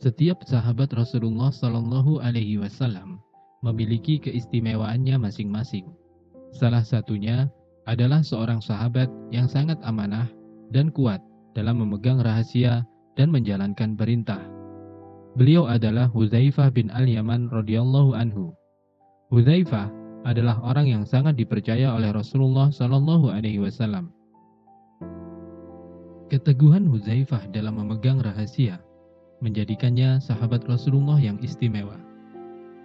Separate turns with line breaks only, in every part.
Setiap sahabat Rasulullah Shallallahu Alaihi Wasallam memiliki keistimewaannya masing-masing. Salah satunya adalah seorang sahabat yang sangat amanah dan kuat dalam memegang rahasia dan menjalankan perintah. Beliau adalah Hudzaifah bin Al-Yaman radhiyallahu anhu. Hudzaifah adalah orang yang sangat dipercaya oleh Rasulullah Shallallahu Alaihi Wasallam. Keteguhan Hudzaifah dalam memegang rahasia menjadikannya sahabat Rasulullah yang istimewa.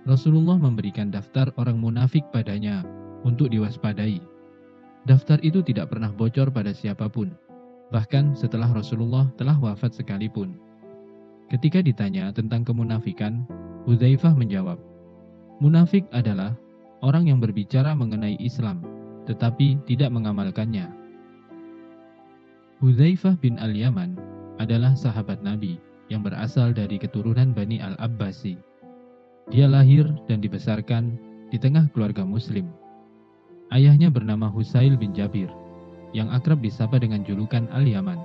Rasulullah memberikan daftar orang munafik padanya untuk diwaspadai. Daftar itu tidak pernah bocor pada siapapun, bahkan setelah Rasulullah telah wafat sekalipun. Ketika ditanya tentang kemunafikan, Hudzaifah menjawab, "Munafik adalah orang yang berbicara mengenai Islam, tetapi tidak mengamalkannya." Hudzaifah bin Al-Yaman adalah sahabat Nabi yang berasal dari keturunan Bani Al-Abbasi. Dia lahir dan dibesarkan di tengah keluarga Muslim. Ayahnya bernama Husail bin Jabir, yang akrab disapa dengan julukan Al-Yaman.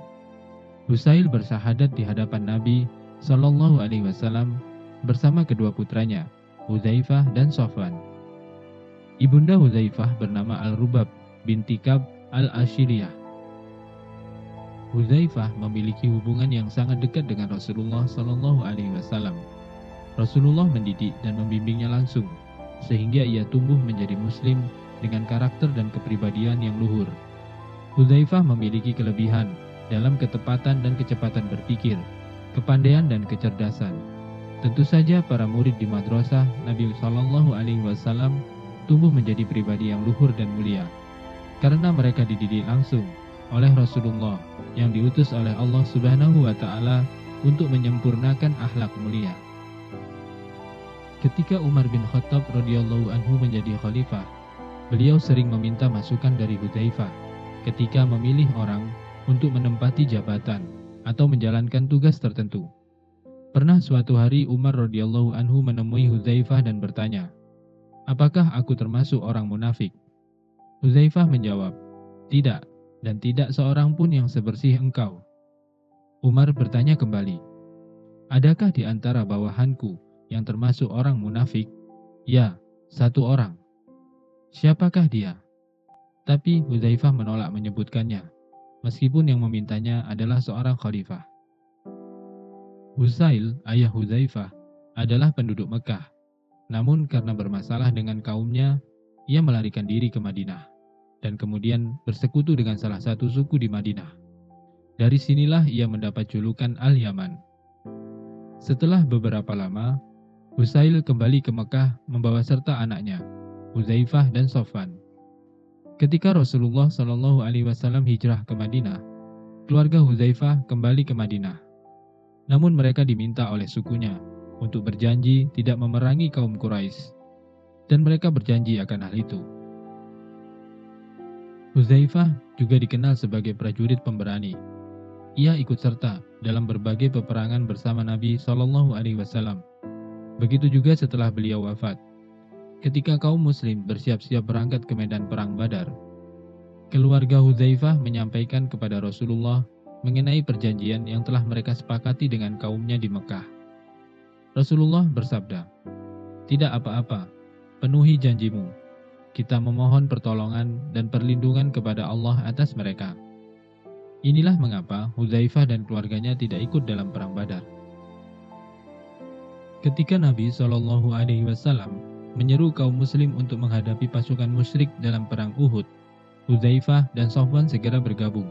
Husail bersahadat di hadapan Nabi Shallallahu Alaihi Wasallam bersama kedua putranya, Hudzaifah dan Sofwan. Ibunda Hudzaifah bernama Al-Rubab binti Kab Al-Ashiriyah. Hudzaifah memiliki hubungan yang sangat dekat dengan Rasulullah Shallallahu Alaihi Wasallam. Rasulullah mendidik dan membimbingnya langsung, sehingga ia tumbuh menjadi Muslim dengan karakter dan kepribadian yang luhur. Hudzaifah memiliki kelebihan dalam ketepatan dan kecepatan berpikir, kepandaian dan kecerdasan. Tentu saja para murid di madrasah Nabi Shallallahu Alaihi Wasallam tumbuh menjadi pribadi yang luhur dan mulia, karena mereka dididik langsung oleh Rasulullah yang diutus oleh Allah Subhanahu wa Ta'ala untuk menyempurnakan akhlak mulia. Ketika Umar bin Khattab radhiyallahu anhu menjadi khalifah, beliau sering meminta masukan dari Hudzaifah ketika memilih orang untuk menempati jabatan atau menjalankan tugas tertentu. Pernah suatu hari Umar radhiyallahu anhu menemui Hudzaifah dan bertanya, "Apakah aku termasuk orang munafik?" Hudzaifah menjawab, "Tidak, dan tidak seorang pun yang sebersih engkau." Umar bertanya kembali, "Adakah di antara bawahanku yang termasuk orang munafik?" "Ya, satu orang." "Siapakah dia?" Tapi Hudzaifah menolak menyebutkannya, meskipun yang memintanya adalah seorang khalifah. Husail, ayah Hudzaifah, adalah penduduk Mekah. Namun karena bermasalah dengan kaumnya, ia melarikan diri ke Madinah dan kemudian bersekutu dengan salah satu suku di Madinah. Dari sinilah ia mendapat julukan Al-Yaman. Setelah beberapa lama, Husail kembali ke Mekah membawa serta anaknya, Hudzaifah dan Sofwan. Ketika Rasulullah Shallallahu Alaihi Wasallam hijrah ke Madinah, keluarga Hudzaifah kembali ke Madinah. Namun mereka diminta oleh sukunya untuk berjanji tidak memerangi kaum Quraisy, dan mereka berjanji akan hal itu. Hudzaifah juga dikenal sebagai prajurit pemberani. Ia ikut serta dalam berbagai peperangan bersama Nabi Shallallahu Alaihi Wasallam. Begitu juga setelah beliau wafat. Ketika kaum Muslim bersiap-siap berangkat ke medan perang Badar, keluarga Hudzaifah menyampaikan kepada Rasulullah mengenai perjanjian yang telah mereka sepakati dengan kaumnya di Mekah. Rasulullah bersabda, "Tidak apa-apa, penuhi janjimu. Kita memohon pertolongan dan perlindungan kepada Allah atas mereka." Inilah mengapa Hudzaifah dan keluarganya tidak ikut dalam perang Badar. Ketika Nabi Shallallahu Alaihi Wasallam menyeru kaum Muslim untuk menghadapi pasukan musyrik dalam perang Uhud, Hudzaifah dan Sofwan segera bergabung.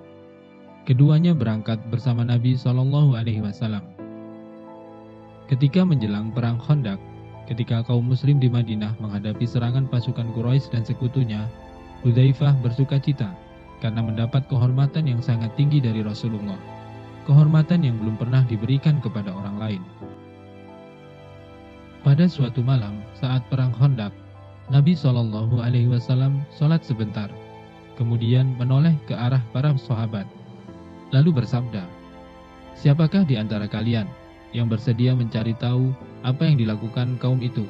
Keduanya berangkat bersama Nabi Shallallahu Alaihi Wasallam. Ketika menjelang perang Khandaq, ketika kaum Muslim di Madinah menghadapi serangan pasukan Quraisy dan sekutunya, Hudzaifah bersuka cita karena mendapat kehormatan yang sangat tinggi dari Rasulullah, kehormatan yang belum pernah diberikan kepada orang lain. Pada suatu malam saat perang Khandaq, Nabi Shallallahu Alaihi Wasallam sholat sebentar, kemudian menoleh ke arah para sahabat, lalu bersabda, "Siapakah di antara kalian yang bersedia mencari tahu apa yang dilakukan kaum itu?"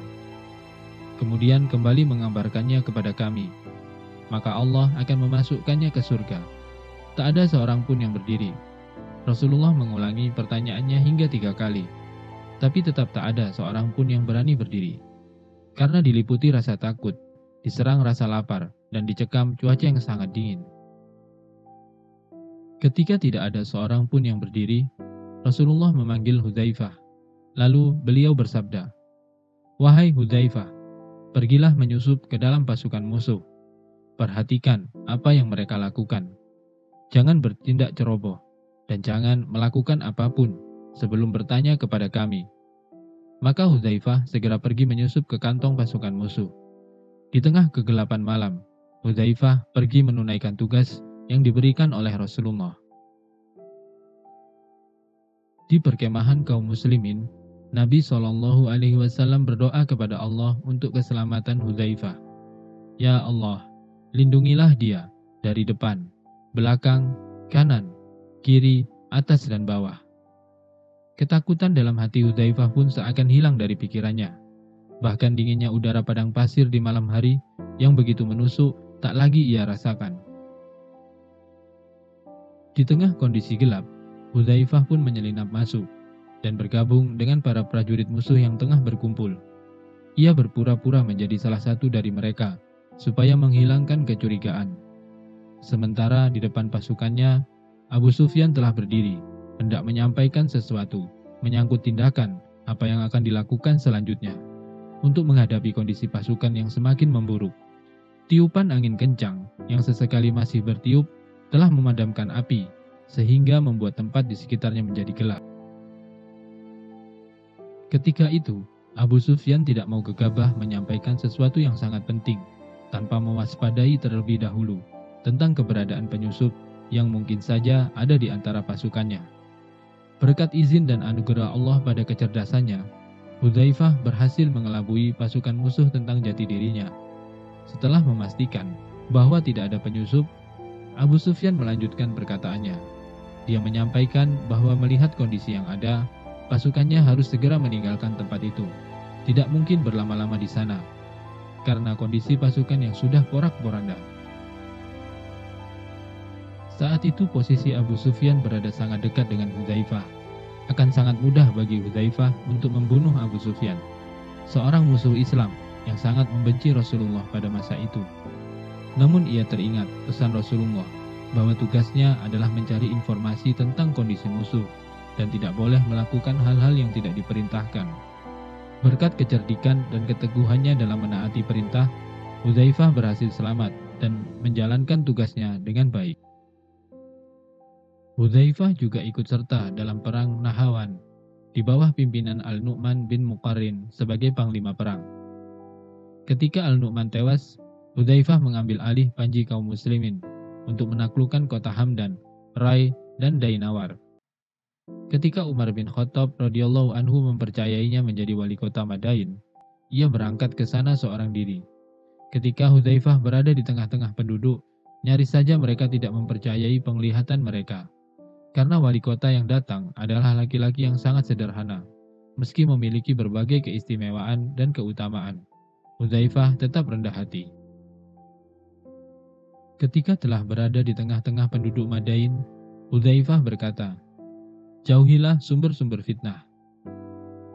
Kemudian kembali mengabarkannya kepada kami, maka Allah akan memasukkannya ke surga. Tak ada seorang pun yang berdiri. Rasulullah mengulangi pertanyaannya hingga 3 kali. tapi tetap tak ada seorang pun yang berani berdiri. Karena diliputi rasa takut, diserang rasa lapar, dan dicekam cuaca yang sangat dingin. Ketika tidak ada seorang pun yang berdiri, Rasulullah memanggil Hudzaifah. Lalu beliau bersabda, "Wahai Hudzaifah, pergilah menyusup ke dalam pasukan musuh. Perhatikan apa yang mereka lakukan. Jangan bertindak ceroboh, dan jangan melakukan apapun sebelum bertanya kepada kami." Maka Hudzaifah segera pergi menyusup ke kantong pasukan musuh. Di tengah kegelapan malam, Hudzaifah pergi menunaikan tugas yang diberikan oleh Rasulullah. Di perkemahan kaum muslimin, Nabi SAW berdoa kepada Allah untuk keselamatan Hudzaifah. Ya Allah, lindungilah dia dari depan, belakang, kanan, kiri, atas dan bawah. Ketakutan dalam hati Hudzaifah pun seakan hilang dari pikirannya. Bahkan dinginnya udara padang pasir di malam hari yang begitu menusuk tak lagi ia rasakan. Di tengah kondisi gelap, Hudzaifah pun menyelinap masuk dan bergabung dengan para prajurit musuh yang tengah berkumpul. Ia berpura-pura menjadi salah satu dari mereka, supaya menghilangkan kecurigaan. Sementara di depan pasukannya, Abu Sufyan telah berdiri, hendak menyampaikan sesuatu, menyangkut tindakan apa yang akan dilakukan selanjutnya, untuk menghadapi kondisi pasukan yang semakin memburuk. Tiupan angin kencang yang sesekali masih bertiup telah memadamkan api, sehingga membuat tempat di sekitarnya menjadi gelap. Ketika itu, Abu Sufyan tidak mau gegabah menyampaikan sesuatu yang sangat penting, tanpa mewaspadai terlebih dahulu tentang keberadaan penyusup yang mungkin saja ada di antara pasukannya. Berkat izin dan anugerah Allah pada kecerdasannya, Hudzaifah berhasil mengelabui pasukan musuh tentang jati dirinya. Setelah memastikan bahwa tidak ada penyusup, Abu Sufyan melanjutkan perkataannya. Dia menyampaikan bahwa melihat kondisi yang ada, pasukannya harus segera meninggalkan tempat itu. Tidak mungkin berlama-lama di sana, karena kondisi pasukan yang sudah porak-poranda. Saat itu posisi Abu Sufyan berada sangat dekat dengan Hudzaifah. Akan sangat mudah bagi Hudzaifah untuk membunuh Abu Sufyan, seorang musuh Islam yang sangat membenci Rasulullah pada masa itu. Namun ia teringat pesan Rasulullah bahwa tugasnya adalah mencari informasi tentang kondisi musuh dan tidak boleh melakukan hal-hal yang tidak diperintahkan. Berkat kecerdikan dan keteguhannya dalam menaati perintah, Hudzaifah berhasil selamat dan menjalankan tugasnya dengan baik. Hudzaifah juga ikut serta dalam perang Nahawan di bawah pimpinan Al-Nu'man bin Muqarrin sebagai panglima perang. Ketika Al-Nu'man tewas, Hudzaifah mengambil alih panji kaum muslimin untuk menaklukkan kota Hamdan, Rai, dan Dainawar. Ketika Umar bin Khattab radhiyallahu anhu mempercayainya menjadi wali kota Madain, ia berangkat ke sana seorang diri. Ketika Hudzaifah berada di tengah-tengah penduduk, nyaris saja mereka tidak mempercayai penglihatan mereka. Karena wali kota yang datang adalah laki-laki yang sangat sederhana, meski memiliki berbagai keistimewaan dan keutamaan. Hudzaifah tetap rendah hati. Ketika telah berada di tengah-tengah penduduk Madain, Hudzaifah berkata, "Jauhilah sumber-sumber fitnah."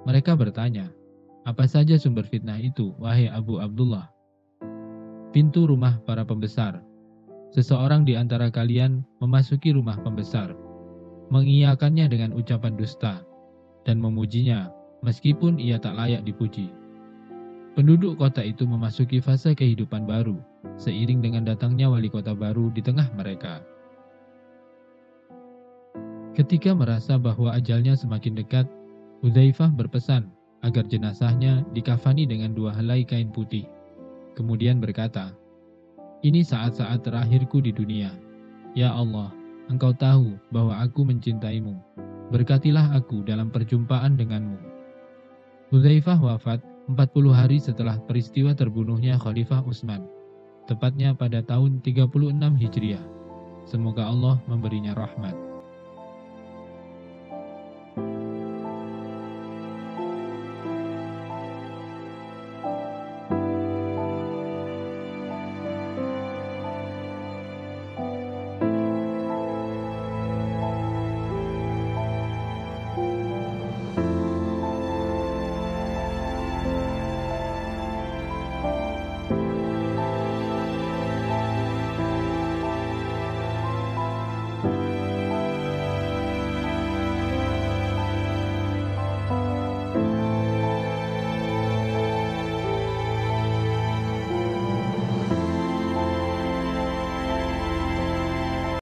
Mereka bertanya, "Apa saja sumber fitnah itu, wahai Abu Abdullah?" "Pintu rumah para pembesar. Seseorang di antara kalian memasuki rumah pembesar, mengiyakannya dengan ucapan dusta, dan memujinya meskipun ia tak layak dipuji. Penduduk kota itu memasuki fase kehidupan baru, seiring dengan datangnya wali kota baru di tengah mereka." Ketika merasa bahwa ajalnya semakin dekat, Hudzaifah berpesan agar jenazahnya dikafani dengan 2 helai kain putih. Kemudian berkata, "Ini saat-saat terakhirku di dunia. Ya Allah, Engkau tahu bahwa aku mencintaimu. Berkatilah aku dalam perjumpaan denganmu." Hudzaifah wafat 40 hari setelah peristiwa terbunuhnya Khalifah Utsman, tepatnya pada tahun 36 Hijriah. Semoga Allah memberinya rahmat.